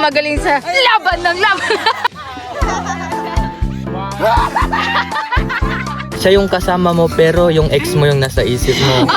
ang magaling sa laban ng laban. Siya yung kasama mo pero yung ex mo yung nasa isip mo.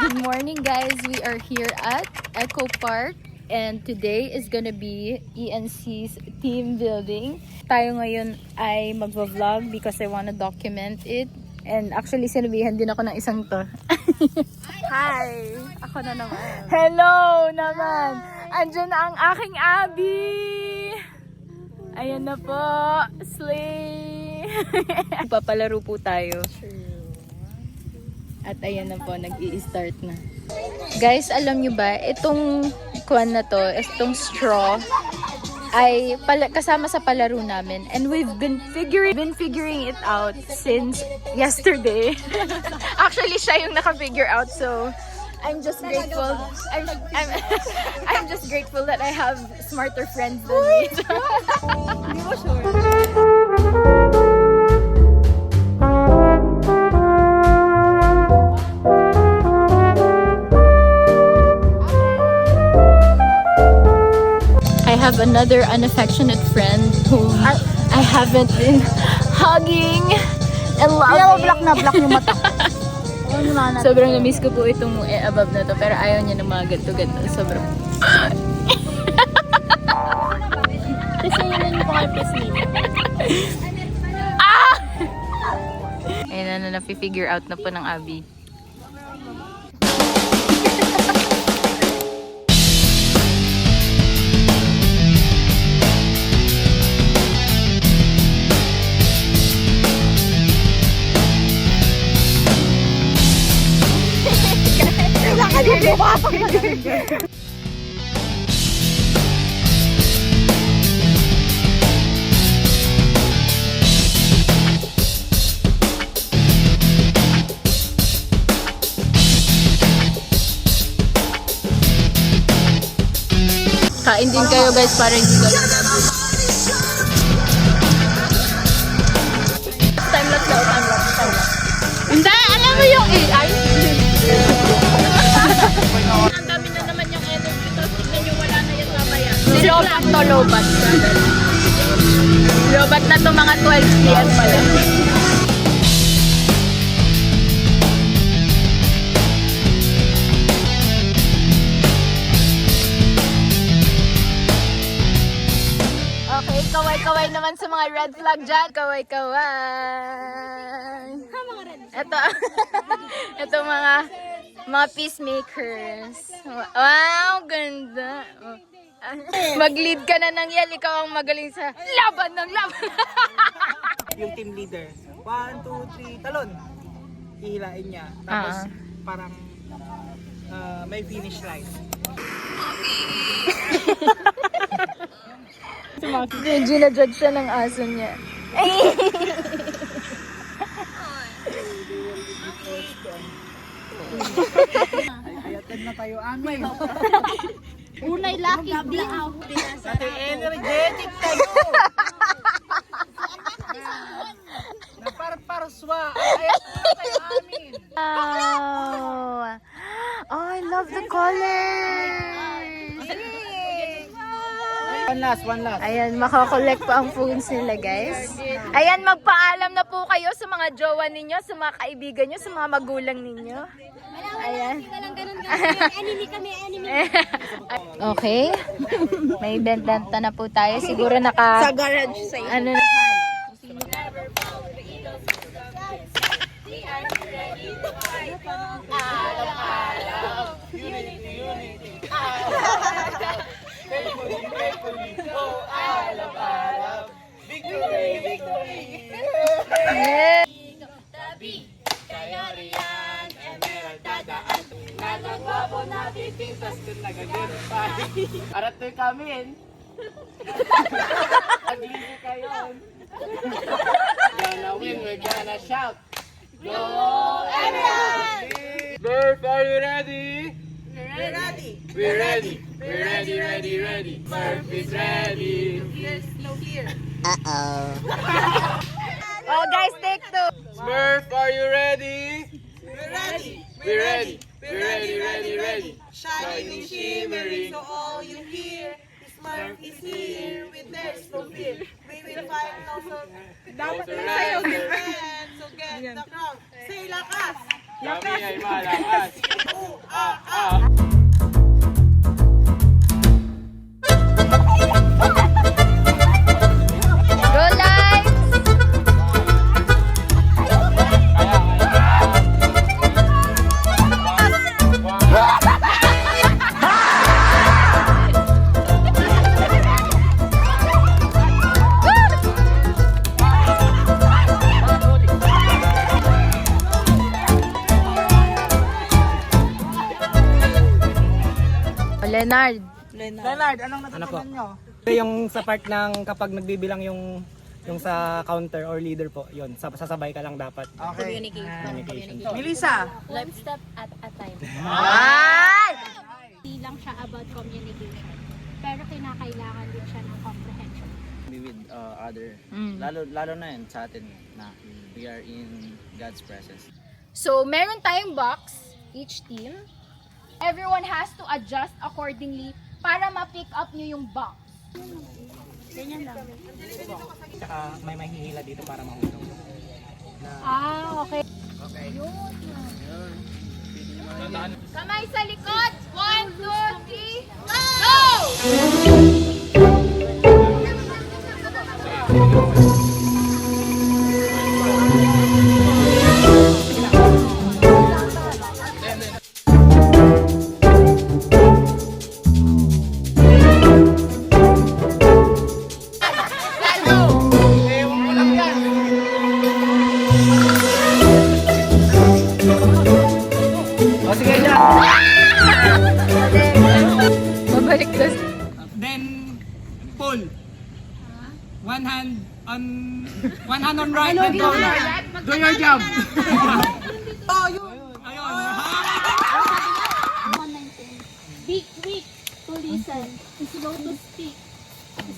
Good morning guys, we are here at Echo Park and today is gonna be ENC's team building. Tayo ngayon ay magva-vlog because I wanna document it. And actually sinabihan din ako ng isang to. Hi! Ako na naman. Hello naman! Andiyan na ang aking Abby! Ayan na po! Slay! Papalaro po tayo. At ayan na po, nag-i-start na. Guys, alam nyo ba, itong kuwan na to, itong straw, ay kasama sa palaro namin. And we've been figuring it out since yesterday. Actually, siya yung naka-figure out, so I'm just grateful. I'm just grateful that I have smarter friends than me. Hindi mo sure. I have another unaffectionate friend whom I haven't been hugging and loving. Black yung mata. Sobrang na-miss ko po itong above na to, pero ayaw niya ng mga ganto-ganto. Sobrang... Kasi yun yung mga pisngi. Ah! Ayun na, na-figure out na po ng Abby. Kain din kayo guys para hindi kayo time lapse daw, time lapse. Hindi, alam mo yung AI? Ang dami na naman yung energy to. Tignan nyo, wala na yan mamaya. Si Lobat to, Lobat. Lobat na to mga 12 PM pala. Okay, kaway-kaway naman sa mga red flag dyan. Kaway-kaway. Ito mga peacemakers. Wow, ganda. Mag-lead ka na ng yan. Ikaw ang magaling sa laban ng laban. Yung team leader. 1, 2, 3, talon. Hihilain niya. Tapos parang may finish line. Gina-judge siya ng aso niya. Ayated na tayo amin. Unay lucky din. Ate energetic tayo. Naparparswa. Ayated na tayo amin. Wow! Oh, I love the colors! One last. Ayan, makakollect pa ang phones nila, guys. Ayan, magpaalam na po kayo sa mga jowa ninyo, sa mga kaibigan nyo, sa mga magulang ninyo. Ayan. Enemy kami, enemy. Okay. May benta na po tayo. Siguro naka... Sa garage sa iyo. Ano na... Victory, victory. Yeah. Arat to'y kamin. Agliso kayo. Gonna win, we're gonna shout. Go everyone! Murph, are you ready? We're ready. We're ready. We're ready, ready, ready. Murph is ready. Oh, guys, take two. Smurf, are you ready? We're ready. We're ready. We're ready, ready, ready. Shining, shimmering, so all you hear. Kami ay malakas. Ah. Go Lions! Leonard. Leonard, anong natutunan nyo? Yung sa part ng kapag nagbibilang yung sa counter or leader po, yun, sasabay ka lang dapat. Okay. Communication. Melissa! One step at a time. Hindi lang siya about communication. Pero kinakailangan din siya ng comprehension. Be with other, lalo na yun sa atin na we are in God's presence. So, meron tayong box, each team. Everyone has to adjust accordingly para ma-pick up nyo yung box. Ganyan lang. Tsaka may mahihila dito para mahulog. Okay. Kamay sa likod! 1, 2, 3, go! O sige dyan! Mabalik na. Then, pull. One hand on right and pull. Do your job. Ayun. Be quick to listen. Slow to speak.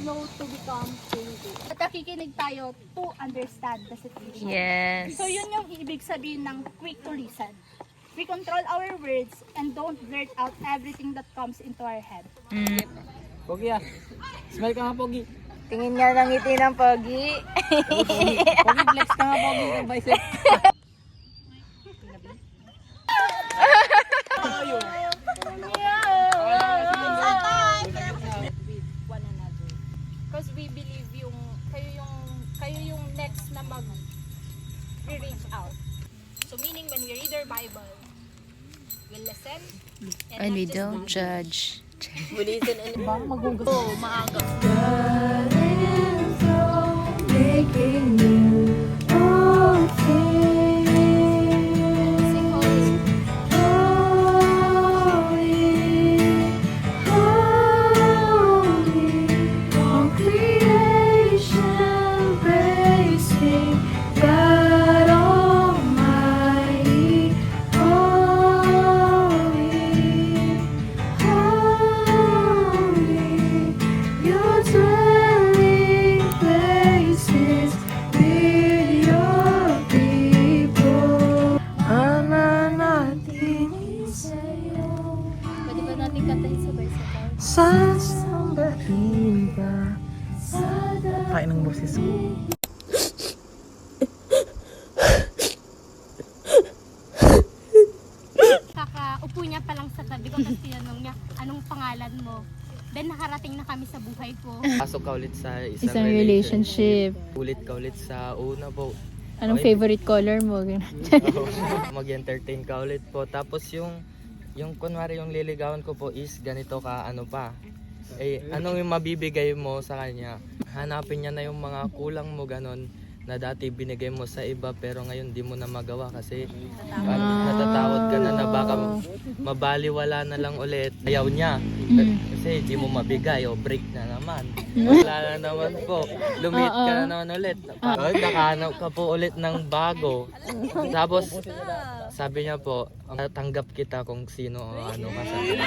Slow to become thinking. At nakikinig tayo to understand the situation. Yes. So yun yung ibig sabihin ng quick to listen. We control our words and don't blurt out everything that comes into our head. Pogi ah. Smile ka nga, Pogi. Tingin niya ng ngiti ng pogi. Pogi, flex ka nga, Pogi. Ng bicep. One another. Because we believe kayo yung next na mag-reach out. So meaning when we read our Bible, we listen And we don't judge. Pwede ba natin kantahin sabay-sabay? Kain ng boses ko. Kakaupo niya pa lang sa tabi ko tapos tinanong niya, anong pangalan mo? Then nakarating na kami sa buhay ko. Pasok ka ulit sa isang Isang relationship. Ulit ka ulit sa una po. Anong Okay. favorite color mo? Mag-entertain ka ulit po. Tapos yung kunwari yung liligawan ko po is ganito ka ano pa. Eh, anong yung mabibigay mo sa kanya? Hanapin niya na yung mga kulang mo ganon na dati binigay mo sa iba pero ngayon di mo na magawa kasi natatakot ka na baka mabaliwala na lang ulit. Ayaw niya kasi di mo mabigay o break na naman. Wala na naman po. Lumit ka na naman ulit. Nakahanap ka po ulit ng bago. Tapos sabi niya po, tanggap kita kung sino o ano ka sa akin.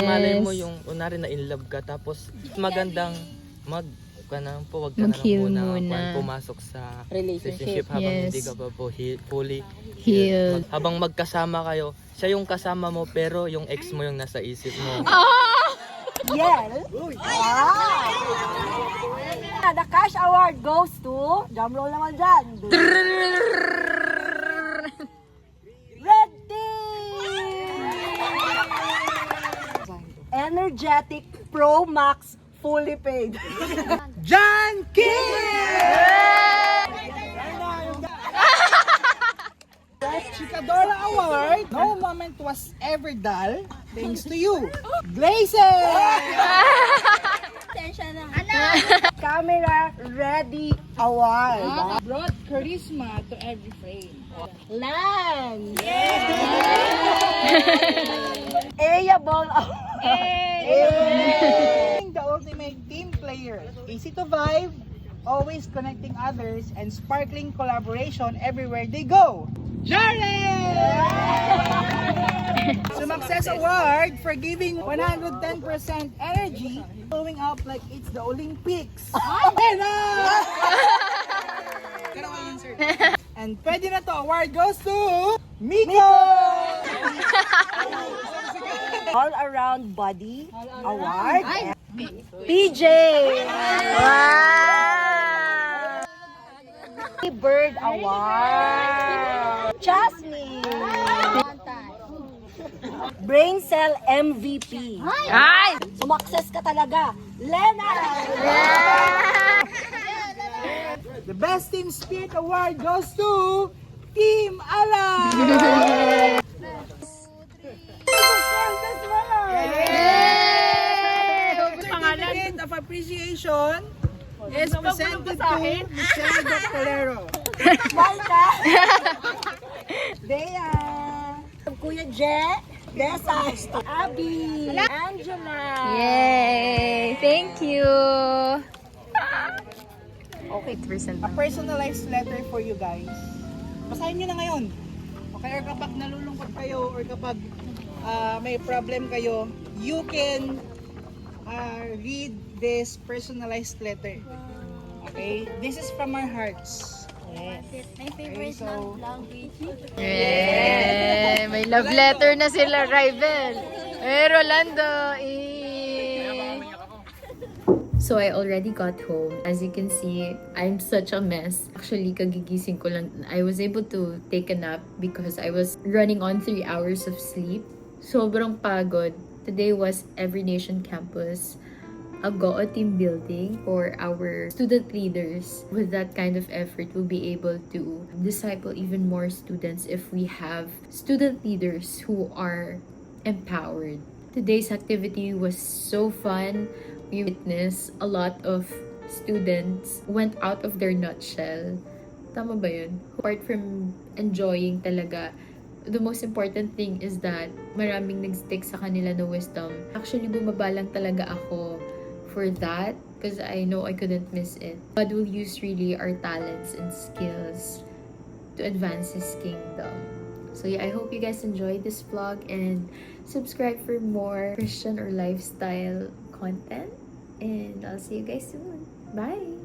Malay mo yung unari na in love ka tapos magandang wag ka na lang Mag-heal muna muna. pumasok sa relationship habang Yes. hindi ka pa po fully Healed. habang magkasama kayo, siya yung kasama mo pero yung ex mo yung nasa isip mo. The cash award goes to, drumroll naman dyan. Red Energetic Pro Max fully paid. John Chikadora Award. No moment was ever dull. Thanks to you. Glazer! Camera Ready Award. Brought charisma to every frame. Lan. Able The ultimate team player. Easy to vibe, always connecting others, and sparkling collaboration everywhere they go. Jared! Success Award for giving 110% energy, showing up like it's the Olympics. And pwede na to, award goes to Miko! All Around Body Award. PJ. Wow! Bird Award. Jasmine. Brain Cell MVP. Ay! Sumakses ka talaga. Lena. The Best Team Spirit Award goes to Team Ala! Certificate of Appreciation is presented to Michelle Doctorero. Marta. Bea. Kuya Je. Desa. Abby. Angela. Yay! Thank you! Okay, percent. A personalized letter for you guys. Basahin nyo na ngayon. Okay, or kapag nalulungkot kayo or kapag may problem kayo, you can read this personalized letter. Okay? This is from our hearts. My favorite language. Yay! May love letter na sila, Rival. Rolando! So I already got home. As you can see, I'm such a mess. Actually, kagigising ko lang. I was able to take a nap because I was running on 3 hours of sleep. Sobrang pagod. Today was Every Nation Campus, a GOA team building for our student leaders. With that kind of effort, we'll be able to disciple even more students if we have student leaders who are empowered. Today's activity was so fun. We witnessed a lot of students went out of their nutshell. Tama ba yun? Apart from enjoying talaga, the most important thing is that maraming nag-stick sa kanila na wisdom. Actually, bumaba lang talaga ako for that because I know I couldn't miss it. God will use really our talents and skills to advance His kingdom. So yeah, I hope you guys enjoyed this vlog and subscribe for more Christian or lifestyle content. And I'll see you guys soon. Bye!